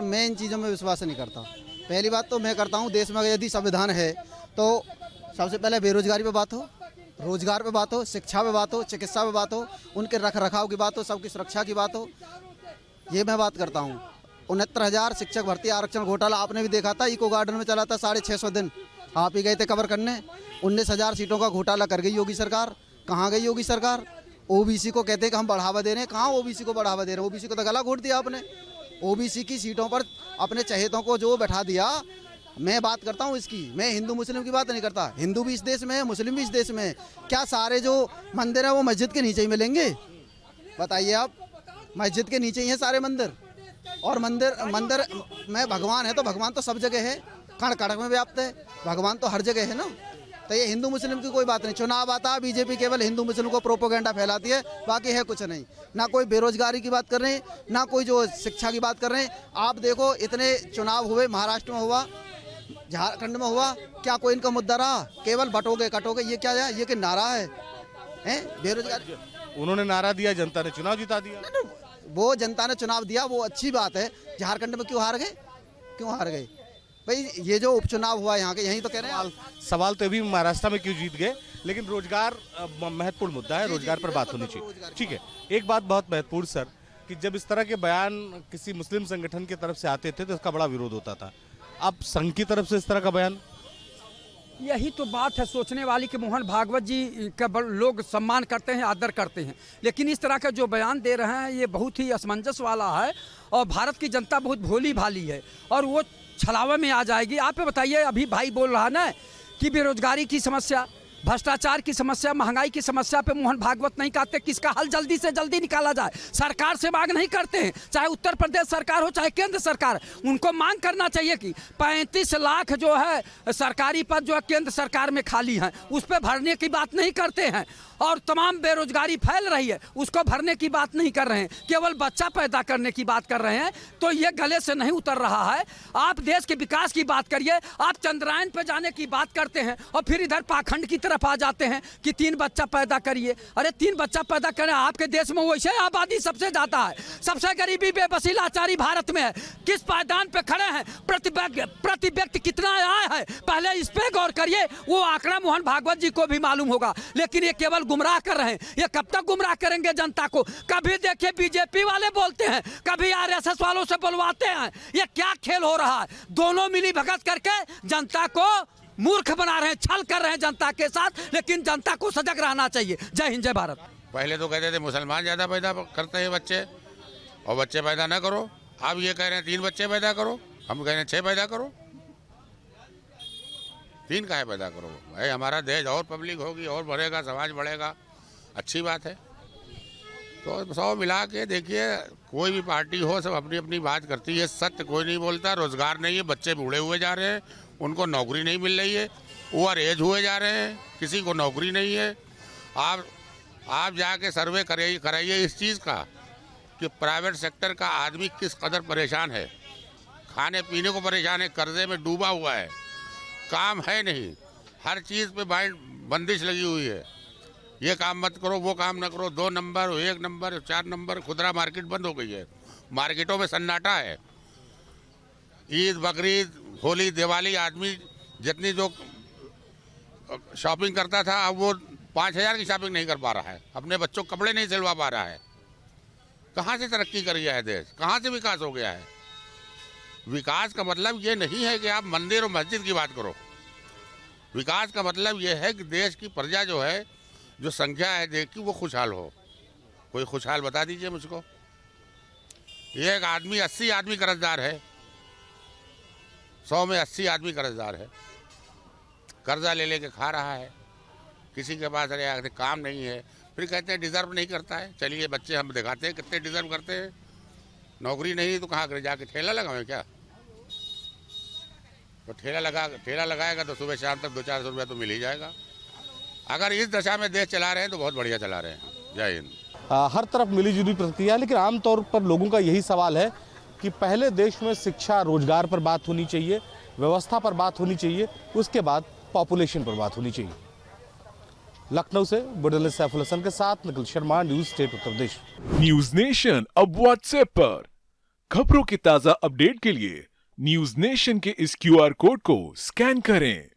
मैं इन चीज़ों में विश्वास नहीं करता। पहली बात तो मैं करता हूँ, देश में यदि संविधान है तो सबसे पहले बेरोजगारी पे बात हो, रोजगार पे बात हो, शिक्षा पे बात हो, चिकित्सा पे बात हो, उनके रख रखाव की बात हो, सबकी सुरक्षा की बात हो, ये मैं बात करता हूँ। 69,000 शिक्षक भर्ती आरक्षण घोटाला आपने भी देखा था, इको गार्डन में चला था 650 दिन, आप ही गए थे कवर करने। 19,000 सीटों का घोटाला कर गई योगी सरकार। कहाँ गई योगी सरकार? ओबीसी को कहते हैं कि हम बढ़ावा दे रहे हैं, कहाँ ओबीसी को बढ़ावा दे रहे हैं? ओबीसी को तो गला घोट दिया आपने। ओबीसी की सीटों पर अपने चहेतों को जो बैठा दिया। मैं बात करता हूँ इसकी, मैं हिंदू मुस्लिम की बात नहीं करता। हिंदू भी इस देश में है, मुस्लिम भी इस देश में है। क्या सारे जो मंदिर है वो मस्जिद के नीचे ही मिलेंगे? बताइए आप, मस्जिद के नीचे ही है सारे मंदिर। और मंदिर में भगवान है तो भगवान तो सब जगह है, कण कण में व्याप्त है, भगवान तो हर जगह है ना। तो ये हिंदू मुस्लिम की कोई बात नहीं। चुनाव आता, बीजेपी केवल हिंदू मुस्लिम को प्रोपोगेंडा फैलाती है, बाकी है कुछ नहीं। ना कोई बेरोजगारी की बात कर रहे हैं, ना कोई जो शिक्षा की बात कर रहे हैं। आप देखो, इतने चुनाव हुए, महाराष्ट्र में हुआ, झारखंड में हुआ, क्या कोई इनका मुद्दा रहा? केवल बटोगे कटोगे, ये क्या है? ये कि नारा है बेरोजगारी। उन्होंने नारा दिया, जनता ने चुनाव जिता दिया। वो जनता ने चुनाव दिया, वो अच्छी बात है। झारखंड में क्यों हार गए? क्यों हार गए भाई? ये जो उपचुनाव हुआ यहाँ के, यही तो कह रहे हैं। सवाल तो अभी महाराष्ट्र में क्यों जीत गए, लेकिन रोजगार महत्वपूर्ण मुद्दा है, रोजगार पर बात होनी चाहिए। ठीक है, एक बात बहुत महत्वपूर्ण सर, कि जब इस तरह के बयान किसी मुस्लिम संगठन की तरफ से आते थे तो इसका बड़ा विरोध होता था। अब संघ की तरफ से इस तरह का बयान, यही तो बात है सोचने वाली कि मोहन भागवत जी का लोग सम्मान करते हैं, आदर करते हैं, लेकिन इस तरह का जो बयान दे रहे हैं ये बहुत ही असमंजस वाला है। और भारत की जनता बहुत भोली भाली है और वो छलावे में आ जाएगी। आप बताइए, अभी भाई बोल रहा ना कि बेरोजगारी की समस्या, भ्रष्टाचार की समस्या, महंगाई की समस्या पे मोहन भागवत नहीं कहते किसका हल जल्दी से जल्दी निकाला जाए। सरकार से मांग नहीं करते हैं, चाहे उत्तर प्रदेश सरकार हो चाहे केंद्र सरकार, उनको मांग करना चाहिए कि 35 लाख जो है सरकारी पद जो है केंद्र सरकार में खाली हैं, उस पर भरने की बात नहीं करते हैं। और तमाम बेरोजगारी फैल रही है, उसको भरने की बात नहीं कर रहे हैं, केवल बच्चा पैदा करने की बात कर रहे हैं। तो ये गले से नहीं उतर रहा है। आप देश के विकास की बात करिए, आप चंद्रयान पे जाने की बात करते हैं और फिर इधर पाखंड की तरफ आ जाते हैं कि 3 बच्चा पैदा करिए। अरे 3 बच्चा पैदा करें, आपके देश में वैसे आबादी सबसे ज्यादा है, सबसे गरीबी बेबसी लाचारी भारत में है। किस पायदान पे खड़े हैं? प्रति व्यक्ति कितना आया है, पहले इस पे गौर करिए। वो आंकड़ा मोहन भागवत जी को भी मालूम होगा, लेकिन ये केवल गुमराह कर रहे हैं। ये कब तक गुमराह करेंगे जनता को? कभी देखिए बीजेपी वाले बोलते हैं, कभी आरएसएस वालों से बुलवाते हैं। ये क्या खेल हो रहा है? दोनों मिली भगत करके जनता को मूर्ख बना रहे हैं, छल कर रहे हैं जनता के साथ। लेकिन जनता को सजग रहना चाहिए। जय हिंद, जय भारत। पहले तो कहते थे मुसलमान ज्यादा पैदा करते हैं बच्चे, और बच्चे पैदा ना करो। अब ये कह रहे हैं 3 बच्चे पैदा करो, हम कह रहे हैं 6 पैदा करो। 3 काहे पैदा करो भाई? हमारा देश और पब्लिक होगी, और बढ़ेगा, समाज बढ़ेगा, अच्छी बात है। तो सब मिला के देखिए, कोई भी पार्टी हो, सब अपनी अपनी बात करती है। सत्य कोई नहीं बोलता। रोजगार नहीं है, बच्चे बूढ़े हुए जा रहे हैं, उनको नौकरी नहीं मिल रही है, ओवर एज हुए जा रहे हैं, किसी को नौकरी नहीं है। आप जाके सर्वे कराइए इस चीज़ का कि प्राइवेट सेक्टर का आदमी किस कदर परेशान है, खाने पीने को परेशान है, कर्जे में डूबा हुआ है, काम है नहीं, हर चीज़ पे बंदिश लगी हुई है। ये काम मत करो, वो काम न करो, 2 नंबर, 1 नंबर, 4 नंबर। खुदरा मार्केट बंद हो गई है, मार्केटों में सन्नाटा है। ईद, बकरीद, होली, दिवाली, आदमी जितनी जो शॉपिंग करता था, अब वो 5,000 की शॉपिंग नहीं कर पा रहा है, अपने बच्चों को कपड़े नहीं सिलवा पा रहा है। कहाँ से तरक्की कर गया है देश? कहाँ से विकास हो गया है? विकास का मतलब ये नहीं है कि आप मंदिर और मस्जिद की बात करो। विकास का मतलब ये है कि देश की प्रजा जो है, जो संख्या है देश की, वो खुशहाल हो। कोई खुशहाल बता दीजिए मुझको। ये एक आदमी 80 आदमी कर्जदार है, 100 में 80 आदमी कर्जदार है, कर्जा ले लेके खा रहा है। किसी के पास अरे काम नहीं है, फिर कहते हैं डिज़र्व नहीं करता है। चलिए बच्चे हम दिखाते हैं कितने डिज़र्व करते हैं। नौकरी नहीं तो कहाँ करे, जाके ठेला लगावें क्या? तो ठेला लगाएगा तो सुबह शाम तक 200-400 रुपया तो मिल ही जाएगा। अगर इस दशा में देश चला रहे हैं तो बहुत बढ़िया चला रहे हैं। जय हिंद। हर तरफ मिलीजुली प्रतिक्रिया है, लेकिन आमतौर पर लोगों का यही सवाल है कि पहले देश में शिक्षा, रोजगार पर बात होनी चाहिए, व्यवस्था पर बात होनी चाहिए, उसके बाद पॉपुलेशन पर बात होनी चाहिए। लखनऊ से बुढ़ल सैफुल हसन के साथ Nikhil Sharma, news state Uttar Pradesh. News nation अब व्हाट्सएप पर खबरों के ताजा अपडेट के लिए न्यूज नेशन के इस QR कोड को स्कैन करें।